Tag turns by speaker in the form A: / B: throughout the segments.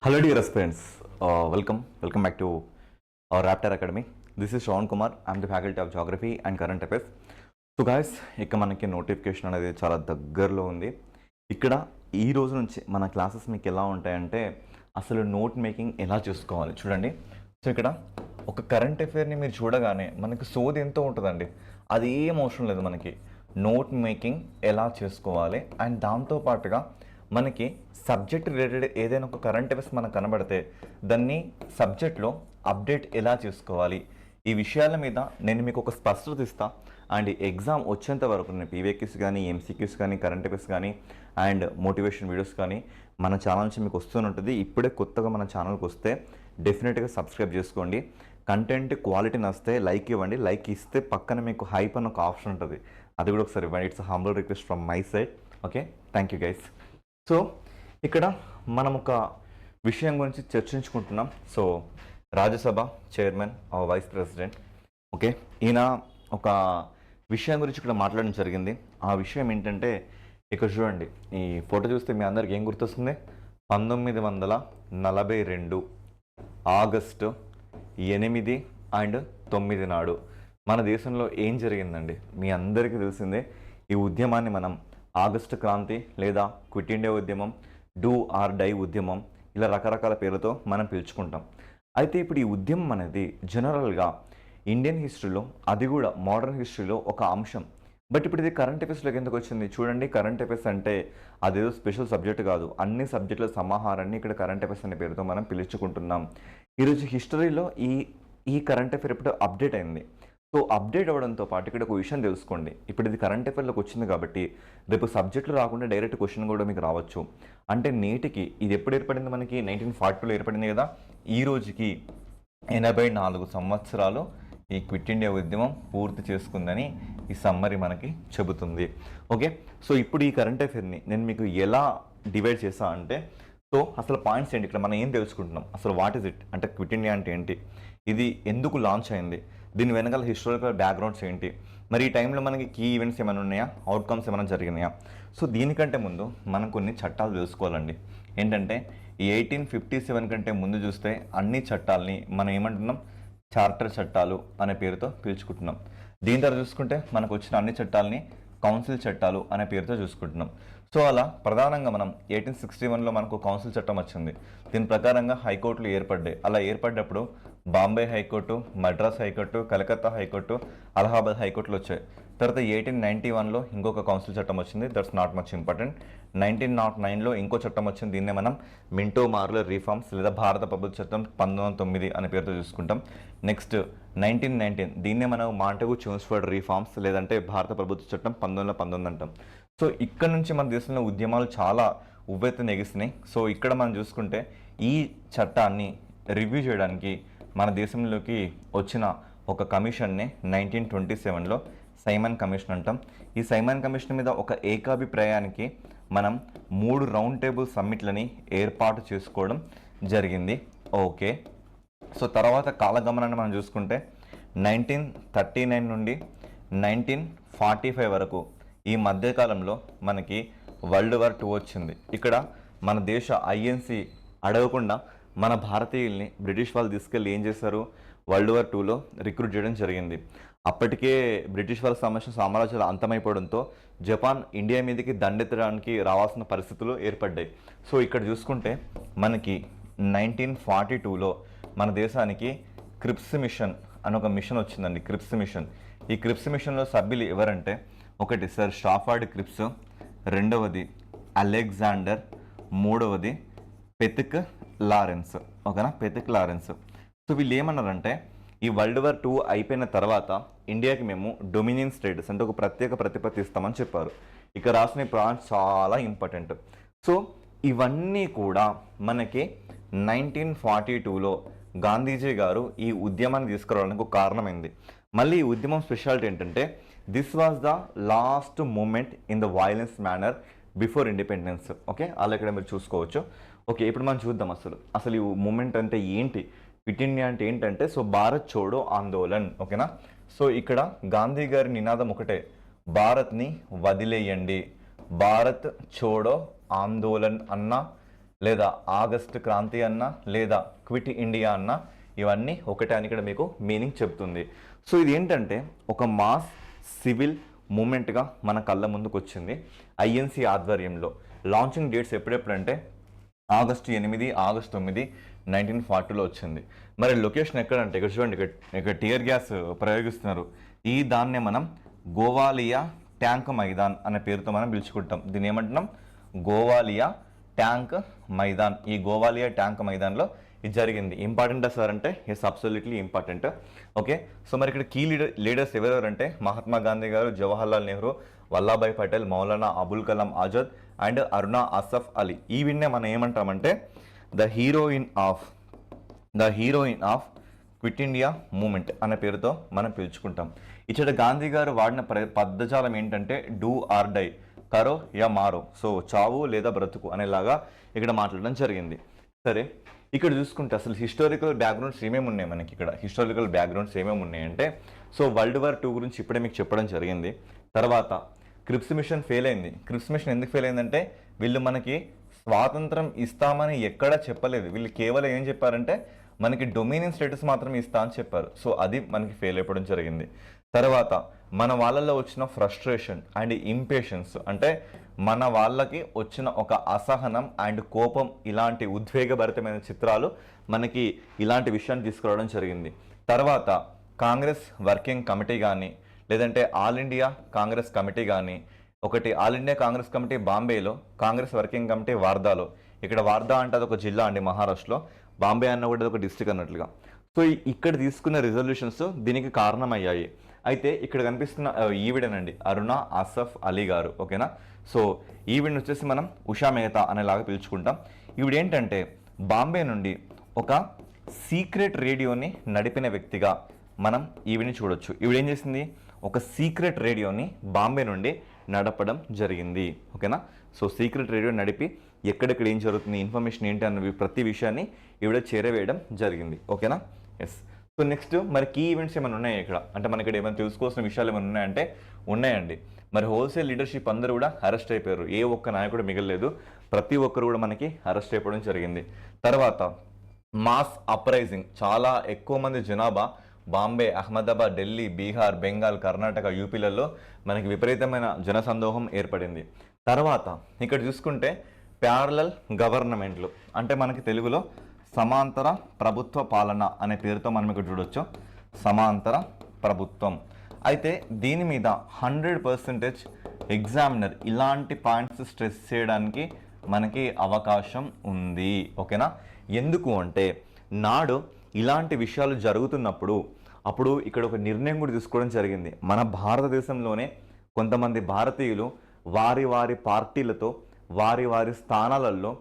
A: Hello dear aspirants, welcome back to our Raptor Academy. This is Shravan Kumar. I'm the faculty of Geography and Current Affairs. So guys ఇక మనకి notification అనేది చాలా దగ్గరలో ఉంది. ఇక్కడ ఈ రోజు నుంచి మన క్లాసెస్ మీకు ఎలా ఉంటాయంటే అసలు నోట్ మేకింగ్ ఎలా చేసుకోవాలి చూడండి. సో ఇక్కడ ఒక కరెంట్ అఫైర్ని మీరు చూడగానే మనకి సోది ఎంతో ఉంటుందండి, అది ఏం అవసరం లేదు. మనకి నోట్ మేకింగ్ ఎలా చేసుకోవాలి అండ్ దాంతోపాటుగా మనకి సబ్జెక్ట్ రిలేటెడ్ ఏదైనా ఒక కరెంట్ అఫైర్స్ మనకు కనబడితే దాన్ని సబ్జెక్ట్లో అప్డేట్ ఎలా చేసుకోవాలి, ఈ విషయాల మీద నేను మీకు ఒక స్పష్టత ఇస్తా. అండ్ ఎగ్జామ్ వచ్చేంత వరకు నేను పీవీక్యూస్ కానీ ఎంసీక్యూస్ కానీ కరెంట్ అఫైర్స్ కానీ అండ్ మోటివేషన్ వీడియోస్ కానీ మన ఛానల్ నుంచి మీకు వస్తూనే ఉంటుంది. ఇప్పుడే కొత్తగా మన ఛానల్కి వస్తే డెఫినెట్గా సబ్స్క్రైబ్ చేసుకోండి. కంటెంట్ క్వాలిటీ నస్తే లైక్ ఇవ్వండి. లైక్ ఇస్తే పక్కన మీకు హైప్ అని ఒక ఆప్షన్ ఉంటుంది, అది కూడా ఒకసారి ఇవ్వండి. It's humble request from my side. Okay, thank you guys. So ఇక్కడ మనం ఒక విషయం గురించి చర్చించుకుంటున్నాం. So Rajya Sabha chairman vice president, okay, ఈయన ఒక విషయం గురించి ఇక్కడ మాట్లాడడం జరిగింది. ఆ విషయం ఏంటంటే ఇక్కడ చూడండి, ఈ ఫోటో చూస్తే మీ అందరికి ఏం గుర్తొస్తుంది? 1942 ఆగస్టు 8 అండ్ 9 నాడు మన దేశంలో ఏం జరిగిందండి మీ అందరికీ తెలిసిందే. ఈ ఉద్యమాన్ని మనం ఆగస్టు క్రాంతి లేదా క్విట్ ఇండియా ఉద్యమం, డూ ఆర్ డై ఉద్యమం, ఇలా రకరకాల పేర్లతో మనం పిలుచుకుంటాం. అయితే ఇప్పుడు ఈ ఉద్యమం అనేది జనరల్గా ఇండియన్ హిస్టరీలో, అది కూడా మోడర్న్ హిస్టరీలో ఒక అంశం. బట్ ఇప్పుడు ఇది కరెంట్ అఫైర్స్లోకి ఎందుకు వచ్చింది చూడండి. కరెంట్ అఫైర్స్ అంటే అదేదో స్పెషల్ సబ్జెక్ట్ కాదు, అన్ని సబ్జెక్టుల సమాహారాన్ని ఇక్కడ కరెంట్ అఫైర్స్ అనే పేరుతో మనం పిలుచుకుంటున్నాం. ఈరోజు హిస్టరీలో ఈ కరెంట్ అఫైర్ ఇప్పుడు అప్డేట్ అయింది. సో అప్డేట్ అవ్వడంతో పాటు ఇక్కడ ఒక విషయం తెలుసుకోండి. ఇప్పుడు ఇది కరెంట్ అఫైర్లోకి వచ్చింది కాబట్టి రేపు సబ్జెక్టులు రాకుండా డైరెక్ట్ క్వశ్చన్ కూడా మీకు రావచ్చు. అంటే నేటికి ఇది ఎప్పుడు ఏర్పడింది? మనకి 1942లో ఏర్పడింది కదా. ఈ రోజుకి 84 సంవత్సరాలు ఈ క్విట్ ఇండియా ఉద్యమం పూర్తి చేసుకుందని ఈ సమ్మరీ మనకి చెబుతుంది. ఓకే, సో ఇప్పుడు ఈ కరెంట్ అఫైర్ని నేను మీకు ఎలా డివైడ్ చేసా అంటే, సో అసలు పాయింట్స్ ఏంటి, ఇక్కడ మనం ఏం తెలుసుకుంటున్నాం, అసలు వాట్ ఈజ్ ఇట్ అంటే క్విట్ ఇండియా అంటే ఏంటి, ఇది ఎందుకు లాంచ్ అయింది, దీని వెనకాల హిస్టారికల్ బ్యాక్గ్రౌండ్స్ ఏంటి, మరి ఈ టైంలో మనకి కీ ఈవెంట్స్ ఏమైనా ఉన్నాయా, అవుట్కమ్స్ ఏమైనా జరిగినాయా. సో దీనికంటే ముందు మనం కొన్ని చట్టాలు తెలుసుకోవాలండి. ఏంటంటే ఈ 1857 కంటే ముందు చూస్తే అన్ని చట్టాలని మనం ఏమంటున్నాం, చార్టర్ చట్టాలు అనే పేరుతో పిలుచుకుంటున్నాం. దీని తర్వాత చూసుకుంటే మనకు వచ్చిన అన్ని చట్టాలని కౌన్సిల్ చట్టాలు అనే పేరుతో చూసుకుంటున్నాం. సో అలా ప్రధానంగా మనం 1861లో మనకు కౌన్సిల్ చట్టం వచ్చింది. దీని ప్రకారంగా హైకోర్టులు ఏర్పడ్డాయి. అలా ఏర్పడ్డప్పుడు Bombay high court, Madras high court, Calcutta high court, Allahabad హైకోర్టులు వచ్చాయి. తర్వాత 1891లో ఇంకొక కౌన్సిల్ చట్టం వచ్చింది, దట్స్ నాట్ మచ్ ఇంపార్టెంట్. 1909లో ఇంకో చట్టం వచ్చింది, దీన్నే మనం మింటో మార్లర్ రిఫార్మ్స్ లేదా భారత ప్రభుత్వ చట్టం 1909 అనే పేరుతో చూసుకుంటాం. నెక్స్ట్ 1919 దీన్నే మనం మాంటెగు చెమ్స్ఫోర్డ్ రిఫార్మ్స్ లేదంటే భారత ప్రభుత్వ చట్టం 1919 అంటాం. సో ఇక్కడ నుంచి మన దేశంలో ఉద్యమాలు చాలా ఉవ్వెత్తున ఎగిసినాయి. సో ఇక్కడ మనం చూసుకుంటే ఈ చట్టాన్ని రివ్యూ చేయడానికి మన దేశంలోకి వచ్చిన ఒక కమిషన్ని 1927లో సైమన్ కమిషన్ అంటాం. ఈ సైమన్ కమిషన్ మీద ఒక ఏకాభిప్రాయానికి మనం 3 రౌండ్ టేబుల్ సమ్మిట్లని ఏర్పాటు చేసుకోవడం జరిగింది. ఓకే, సో తర్వాత కాలగమనాన్ని మనం చూసుకుంటే 1939 నుండి 1945 వరకు ఈ మధ్యకాలంలో మనకి వరల్డ్ వార్ 2 వచ్చింది. ఇక్కడ మన దేశ ఐఎన్సీ అడగకుండా మన భారతీయుల్ని బ్రిటిష్ వాళ్ళు తీసుకెళ్ళి ఏం చేశారు, వరల్డ్ వార్ 2లో రిక్రూట్ చేయడం జరిగింది. అప్పటికే బ్రిటిష్ వాళ్ళ సామ్రాజ్యాలు అంతమైపోవడంతో జపాన్ ఇండియా మీదకి దండెత్తడానికి రావాల్సిన పరిస్థితులు ఏర్పడ్డాయి. సో ఇక్కడ చూసుకుంటే మనకి 1942లో మన దేశానికి క్రిప్స్ మిషన్ అని ఒక మిషన్ వచ్చిందండి, క్రిప్స్ మిషన్. ఈ క్రిప్స్ మిషన్లో సభ్యులు ఎవరంటే, ఒకటి సర్ స్టాఫర్డ్ క్రిప్స్, రెండవది అలెగ్జాండర్, మూడవది పెతిక్ లారెన్స్. ఓకేనా, పెతిక్ లారెన్స్. సో వీళ్ళు ఏమన్నారంటే, ఈ వరల్డ్ వార్ 2 అయిపోయిన తర్వాత ఇండియాకి మేము డొమినియన్ స్టేటస్ అంటే ఒక ప్రత్యేక ప్రతిపత్తి ఇస్తామని చెప్పారు. ఇక రాసిన పాయింట్స్ చాలా ఇంపార్టెంట్. సో ఇవన్నీ కూడా మనకి 1942లో గాంధీజీ గారు ఈ ఉద్యమాన్ని తీసుకురావడానికి ఒక కారణమైంది. మళ్ళీ ఈ ఉద్యమం స్పెషాలిటీ ఏంటంటే, this was the last movement in the violence manner before independence. Okay, అలా ఇక్కడ మీరు చూసుకోవచ్చు. ఓకే, ఇప్పుడు మనం చూద్దాం అసలు ఈ మూమెంట్ అంటే ఏంటి, క్విట్ ఇండియా అంటే ఏంటంటే, సో భారత్ చోడో ఆందోళన్. ఓకేనా, సో ఇక్కడ గాంధీ గారి నినాదం ఒకటే, భారత్ని వదిలేయండి, భారత్ చోడో ఆందోళన్ అన్న లేదా ఆగస్ట్ క్రాంతి అన్న, లేదా క్విట్ ఇండియా అన్న, ఇవన్నీ ఒకటే అని ఇక్కడ మీకు మీనింగ్ చెప్తుంది. సో ఇది ఏంటంటే ఒక మాస్ సివిల్ మూమెంట్గా మన కళ్ళ ముందుకు వచ్చింది ఐఎన్సి ఆధ్వర్యంలో. లాంచింగ్ డేట్స్ ఎప్పుడెప్పుడంటే ఆగస్టు 8, ఆగస్టు 9, 1940లో వచ్చింది. మరి లొకేషన్ ఎక్కడంటే ఇక్కడ చూడండి, ఇక్కడ టియర్ గ్యాస్ ప్రయోగిస్తున్నారు. ఈ దాన్నే మనం గోవాలియా ట్యాంక్ మైదాన్ అనే పేరుతో మనం పిలుచుకుంటాం. దీన్ని ఏమంటున్నాం? గోవాలియా ట్యాంక్ మైదాన్. ఈ గోవాలియా ట్యాంక్ మైదాన్లో ఇది జరిగింది. ఇంపార్టెంటా సార్ అంటే yes, absolutely important. Okay, so మరి ఇక్కడ కీ లీడర్స్ ఎవరెవరంటే మహాత్మా గాంధీ గారు, జవహర్లాల్ నెహ్రూ, వల్లాభాయ్ పటేల్, మౌలానా అబుల్ కలాం ఆజాద్ అండ్ అరుణా అసఫ్ అలీ. ఈ విన్నే మనం ఏమంటామంటే the heroine of quit India movement అనే పేరుతో మనం పిలుచుకుంటాం. ఇచ్చట గాంధీ గారు వాడిన పదజాలం ఏంటంటే డూ ఆర్ డై, కరో యా మారో, సో చావు లేదా బ్రతుకు అనేలాగా ఇక్కడ మాట్లాడడం జరిగింది. సరే, ఇక్కడ చూసుకుంటే అసలు హిస్టారికల్ బ్యాక్గ్రౌండ్స్ ఏమేమి ఉన్నాయి మనకి. ఇక్కడ హిస్టారికల్ బ్యాక్గ్రౌండ్స్ ఏమేమి ఉన్నాయంటే, సో వరల్డ్ వార్ 2 గురించి ఇప్పుడే మీకు చెప్పడం జరిగింది. తర్వాత క్రిప్స్ మిషన్ ఫెయిల్ అయింది. క్రిప్స్ మిషన్ ఎందుకు ఫెయిల్ అయిందంటే వీళ్ళు మనకి స్వాతంత్రం ఇస్తామని ఎక్కడా చెప్పలేదు. వీళ్ళు కేవలం ఏం చెప్పారంటే మనకి డొమినియన్ స్టేటస్ మాత్రమే ఇస్తా అని చెప్పారు. సో అది మనకి ఫెయిల్ అయిపోవడం జరిగింది. తర్వాత మన వాళ్ళల్లో వచ్చిన ఫ్రస్ట్రేషన్ అండ్ ఇంపేషన్స్, అంటే మన వాళ్ళకి వచ్చిన ఒక అసహనం అండ్ కోపం, ఇలాంటి ఉద్వేగభరితమైన చిత్రాలు మనకి ఇలాంటి విషయాన్ని తీసుకురావడం జరిగింది. తర్వాత కాంగ్రెస్ వర్కింగ్ కమిటీ కానీ, లేదంటే ఆల్ ఇండియా కాంగ్రెస్ కమిటీ కానీ, ఒకటి ఆల్ ఇండియా కాంగ్రెస్ కమిటీ బాంబేలో, కాంగ్రెస్ వర్కింగ్ కమిటీ వార్దాలో. ఇక్కడ వార్దా అంటే అది ఒక జిల్లా అండి మహారాష్ట్రలో, బాంబే అన్న కూడా ఒక డిస్ట్రిక్ట్ అన్నట్లుగా. సో ఇక్కడ తీసుకున్న రిజల్యూషన్స్ దీనికి కారణమయ్యాయి. అయితే ఇక్కడ కనిపిస్తున్న ఈవిడేనండి అరుణా అసఫ్ అలీ గారు. ఓకేనా, సో ఈవిడని వచ్చేసి మనం ఉషా మెహతా అనేలాగా పిలుచుకుంటాం. ఈవిడేంటంటే బాంబే నుండి ఒక సీక్రెట్ రేడియోని నడిపిన వ్యక్తిగా మనం ఈవిని చూడొచ్చు. ఈవిడ ఏం చేసింది? ఒక సీక్రెట్ రేడియోని బాంబే నుండి నడపడం జరిగింది. ఓకేనా, సో సీక్రెట్ రేడియో నడిపి ఎక్కడెక్కడ ఏం జరుగుతుంది, ఇన్ఫర్మేషన్ ఏంటి అన్న ప్రతి విషయాన్ని ఈవిడ చేరవేయడం జరిగింది. ఓకేనా, ఎస్. సో నెక్స్ట్ మరి కీ ఈవెంట్స్ ఏమైనా ఉన్నాయి ఇక్కడ అంటే మనకి ఇక్కడ ఏమైనా తెలుసుకోవాల్సిన విషయాలు ఏమైనా ఉన్నాయంటే ఉన్నాయండి. మరి హోల్సేల్ లీడర్షిప్ అందరూ కూడా అరెస్ట్ అయిపోయారు. ఏ ఒక్క నాయకుడు మిగలలేదు, ప్రతి ఒక్కరు కూడా మనకి అరెస్ట్ అయిపోవడం జరిగింది. తర్వాత మాస్ అప్రైజింగ్, చాలా ఎక్కువ మంది జనాభా బాంబే, అహ్మదాబాద్, ఢిల్లీ, బీహార్, బెంగాల్, కర్ణాటక, యూపీలలో మనకి విపరీతమైన జనసందోహం ఏర్పడింది. తర్వాత ఇక్కడ చూసుకుంటే ప్యారలల్ గవర్నమెంట్లు, అంటే మనకి తెలుగులో సమాంతర ప్రభుత్వ పాలన అనే పేరుతో మనం ఇక్కడ చూడొచ్చు, సమాంతర ప్రభుత్వం. అయితే దీని మీద 100% ఎగ్జామినర్ ఇలాంటి పాయింట్స్ స్ట్రెస్ చేయడానికి మనకి అవకాశం ఉంది. ఓకేనా, ఎందుకు అంటే నాడు ఇలాంటి విషయాలు జరుగుతున్నప్పుడు అప్పుడు ఇక్కడ ఒక నిర్ణయం కూడా తీసుకోవడం జరిగింది. మన భారతదేశంలోనే కొంతమంది భారతీయులు వారి వారి పార్టీలతో వారి వారి స్థానాలలో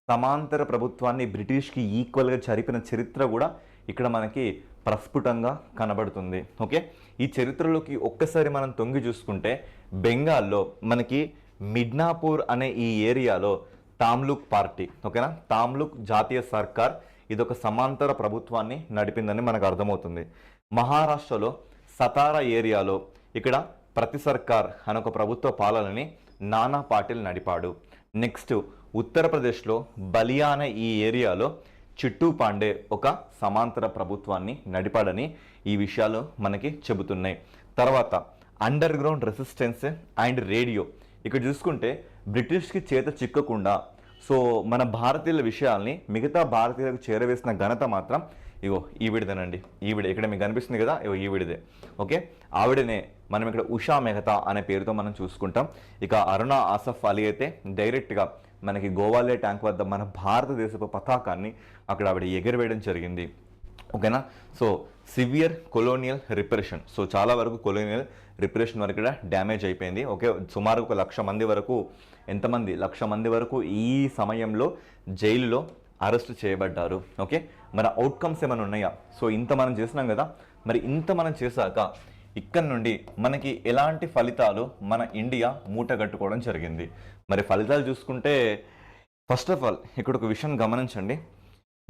A: సమాంతర ప్రభుత్వాన్ని బ్రిటిష్కి ఈక్వల్గా జరిపిన చరిత్ర కూడా ఇక్కడ మనకి ప్రస్ఫుటంగా కనబడుతుంది. ఓకే, ఈ చరిత్రలోకి ఒక్కసారి మనం తొంగి చూసుకుంటే బెంగాల్లో మనకి మిడ్నాపూర్ అనే ఈ ఏరియాలో తామ్లుక్ పార్టీ, ఓకేనా, తామ్లుక్ జాతీయ సర్కార్ ఇదొక సమాంతర ప్రభుత్వాన్ని నడిపిందని మనకు అర్థమవుతుంది. మహారాష్ట్రలో సతారా ఏరియాలో ఇక్కడ ప్రతి సర్కార్ అనే ఒక ప్రభుత్వ పాలనని నానా పాటిల్ నడిపాడు. నెక్స్ట్ ఉత్తరప్రదేశ్లో బలియా అనే ఈ ఏరియాలో చిట్టూ పాండే ఒక సమాంతర ప్రభుత్వాన్ని నడిపాడని ఈ విషయాలు మనకి చెబుతున్నాయి. తర్వాత under ground resistance and radio, ఇక్కడ చూసుకుంటే బ్రిటిష్కి చేత చిక్కకుండా సో మన భారతీయుల విషయాల్ని మిగతా భారతీయులకు చేరవేసిన ఘనత మాత్రం ఇగో ఈవిడదేనండి. ఈవిడ ఇక్కడ మీకు కనిపిస్తుంది కదా, ఇగో ఈవిడదే. ఓకే, ఆవిడనే మనం ఇక్కడ ఉషా మెహతా అనే పేరుతో మనం చూసుకుంటాం. ఇక అరుణా ఆసఫ్ అలీ అయితే డైరెక్ట్గా మనకి గోవాలియా ట్యాంక్ వద్ద మన భారతదేశపు పతాకాన్ని అక్కడ ఆవిడ ఎగరవేయడం జరిగింది. ఓకేనా, so severe colonial repression, so చాలా వరకు కొలోనియల్ రిప్రెషన్ వరకు కూడా డ్యామేజ్ అయిపోయింది. ఓకే, సుమారు 1,00,000 మంది వరకు, ఎంతమంది 1,00,000 మంది వరకు ఈ సమయంలో జైలులో అరెస్ట్ చేయబడ్డారు. ఓకే, మన అవుట్కమ్స్ ఏమైనా ఉన్నాయా? సో ఇంత మనం చేసినాం కదా, మరి ఇంత మనం చేశాక ఇక్కడ నుండి మనకి ఎలాంటి ఫలితాలు మన ఇండియా మూటగట్టుకోవడం జరిగింది? మరి ఫలితాలు చూసుకుంటే ఫస్ట్ ఆఫ్ ఆల్ ఇక్కడ ఒక విషయం గమనించండి.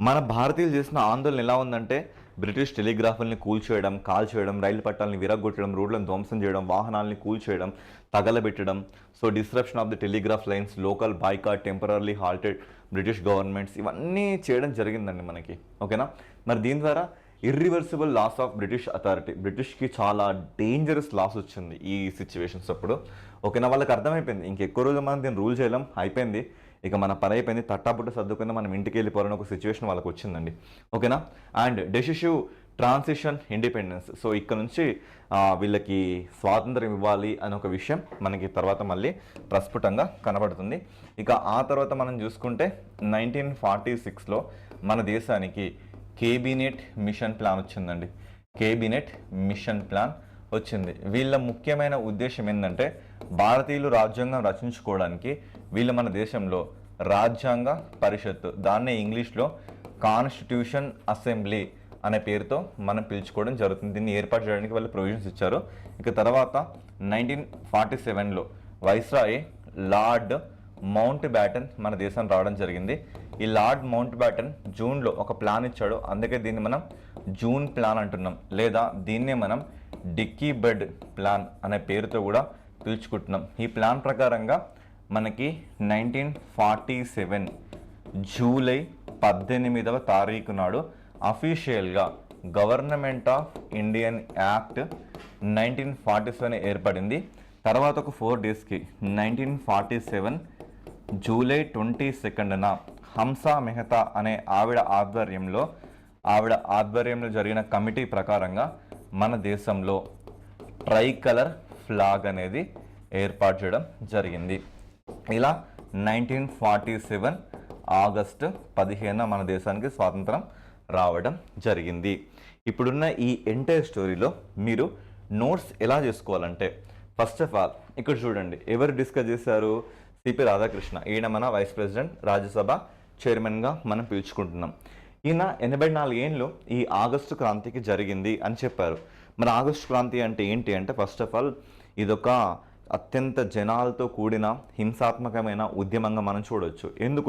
A: మన భారతీయులు చేసిన ఆందోళన ఎలా ఉందంటే బ్రిటిష్ టెలిగ్రాఫ్ని కూల్చేయడం, కాల్చేయడం, రైలు పట్టాలని విరగొట్టడం, రోడ్లను ధ్వంసం చేయడం, వాహనాలని కూల్చేయడం, తగలబెట్టడం. So disruption of the telegraph lines, local boycott, temporarily halted British governments, ఇవన్నీ చేయడం జరిగిందండి మనకి. ఓకేనా. మరి దీని ద్వారా irreversible loss of British authority, బ్రిటిష్కి చాలా డేంజరస్ లాస్ వచ్చింది ఈ సిచ్యువేషన్స్ అప్పుడు. ఓకేనా. వాళ్ళకి అర్థమైపోయింది ఇంకెక్కువ రోజులు మనం దీన్ని రూల్ చేయలేం, అయిపోయింది, ఇక మన పని అయిపోయింది, తట్టాపుట్ట సర్దుకుని మనం ఇంటికి వెళ్ళిపోవాలని ఒక సిచ్యువేషన్ వాళ్ళకి వచ్చిందండి. ఓకేనా. And decisive transition independence. So ఇక్కడ నుంచి వీళ్ళకి స్వాతంత్రం ఇవ్వాలి అనే ఒక విషయం మనకి తర్వాత మళ్ళీ ప్రస్ఫుటంగా కనబడుతుంది. ఇక ఆ తర్వాత మనం చూసుకుంటే 1946లో మన దేశానికి కేబినెట్ మిషన్ ప్లాన్ వచ్చిందండి. కేబినెట్ మిషన్ ప్లాన్ వచ్చింది. వీళ్ళ ముఖ్యమైన ఉద్దేశం ఏంటంటే భారతీయులు రాజ్యాంగం రచించుకోవడానికి వీళ్ళు మన దేశంలో రాజ్యాంగ పరిషత్తు, దాన్నే ఇంగ్లీష్లో కాన్స్టిట్యూషన్ అసెంబ్లీ అనే పేరుతో మనం పిలుచుకోవడం జరుగుతుంది. దీన్ని ఏర్పాటు చేయడానికి వాళ్ళు ప్రొవిజన్స్ ఇచ్చారు. ఇక తర్వాత 1947లో వైస్రాయ్ లార్డ్ మౌంట్ బ్యాటన్ మన దేశం రావడం జరిగింది. ఈ లార్డ్ మౌంట్ బ్యాటన్ జూన్లో ఒక ప్లాన్ ఇచ్చాడు, అందుకే దీన్ని మనం జూన్ ప్లాన్ అంటున్నాం, లేదా దీన్నే మనం డిక్కీ బెడ్ ప్లాన్ అనే పేరుతో కూడా పిలుచుకుంటున్నాం. ఈ ప్లాన్ ప్రకారంగా మనకి 1947 జూలై 18వ తారీఖు నాడు అఫీషియల్గా గవర్నమెంట్ ఆఫ్ ఇండియన్ యాక్ట్ 1947 ఏర్పడింది. తర్వాత ఒక 4 డేస్కి 1947 జూలై 22న హంసా మెహతా అనే ఆవిడ ఆధ్వర్యంలో జరిగిన కమిటీ ప్రకారంగా మన దేశంలో ట్రై కలర్ ఫ్లాగ్ అనేది ఏర్పాటు చేయడం జరిగింది. ఇలా 1947 ఆగస్టు 15 మన దేశానికి స్వాతంత్రం రావడం జరిగింది. ఇప్పుడున్న ఈ ఎంటైర్ స్టోరీలో మీరు నోట్స్ ఎలా చేసుకోవాలంటే, ఫస్ట్ ఆఫ్ ఆల్ ఇక్కడ చూడండి, ఎవరు డిస్కస్ చేశారు? సిపి రాధాకృష్ణ. ఈయన మన వైస్ ప్రెసిడెంట్, రాజ్యసభ చైర్మన్గా మనం పిలుచుకుంటున్నాం. ఈయన 84 ఏళ్ళు ఈ ఆగస్టు క్రాంతికి జరిగింది అని చెప్పారు. మరి ఆగస్టు క్రాంతి అంటే ఏంటి అంటే, ఫస్ట్ ఆఫ్ ఆల్ ఇదొక అత్యంత జనాలతో కూడిన హింసాత్మకమైన ఉద్యమంగా మనం చూడవచ్చు. ఎందుకు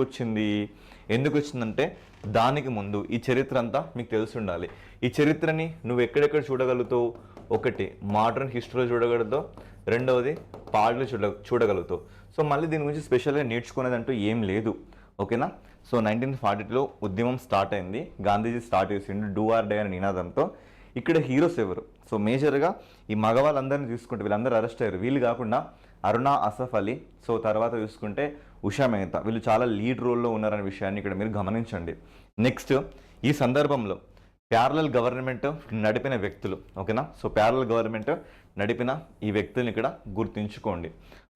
A: వచ్చిందంటే దానికి ముందు ఈ చరిత్ర అంతా మీకు తెలిసి ఉండాలి. ఈ చరిత్రని నువ్వు ఎక్కడెక్కడ చూడగలుగుతావు? ఒకటి మోడర్న్ హిస్టరీలో చూడగలుగుతావు, రెండవది పాటలు చూడగలుగుతావు. సో మళ్ళీ దీని గురించి స్పెషల్గా నేర్చుకునేది అంటూ ఏం లేదు. ఓకేనా. సో 1942లో ఉద్యమం స్టార్ట్ అయింది, గాంధీజీ స్టార్ట్ చేసిండు డూ ఆర్ డే అనే నినాదంతో. ఇక్కడ హీరోస్ ఎవరు? సో మేజర్గా ఈ మగవాళ్ళందరినీ చూసుకుంటే వీళ్ళందరూ అరెస్ట్ అయ్యారు. వీళ్ళు కాకుండా అరుణా అసఫ్ అలీ, సో తర్వాత చూసుకుంటే ఉషా మెహతా, వీళ్ళు చాలా లీడ్ రోల్లో ఉన్నారనే విషయాన్ని ఇక్కడ మీరు గమనించండి. నెక్స్ట్, ఈ సందర్భంలో ప్యారలల్ గవర్నమెంట్ నడిపిన వ్యక్తులు. ఓకేనా. సో ప్యారలల్ గవర్నమెంట్ నడిపిన ఈ వ్యక్తులను ఇక్కడ గుర్తుంచుకోండి.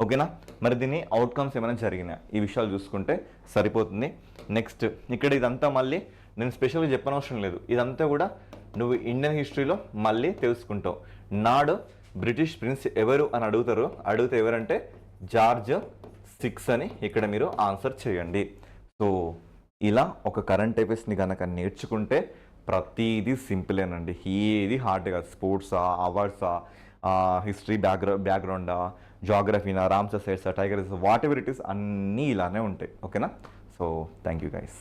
A: ఓకేనా. మరి దీని అవుట్కమ్స్ ఏమైనా జరిగినా ఈ విషయాలు చూసుకుంటే సరిపోతుంది. నెక్స్ట్, ఇక్కడ ఇదంతా మళ్ళీ నేను స్పెషల్గా చెప్పనవసరం లేదు, ఇదంతా కూడా నువ్వు ఇండియన్ హిస్టరీలో మళ్ళీ తెలుసుకుంటావు. నాడు బ్రిటిష్ ప్రిన్స్ ఎవరు అని అడిగితే ఎవరంటే జార్జ్ 6 అని ఇక్కడ మీరు ఆన్సర్ చేయండి. సో ఇలా ఒక కరెంట్ అఫైర్స్ని కనుక నేర్చుకుంటే ప్రతిదీ సింపులేనండి, ఏది హార్డ్ కాదు. స్పోర్ట్సా, అవార్డ్సా, హిస్టరీ బ్యాక్గ్రౌండా, జాగ్రఫీనా, రామ్సర్ సైట్సా, tigers, whatever it is, అన్నీ ఇలానే ఉంటాయి. ఓకేనా. So thank you guys.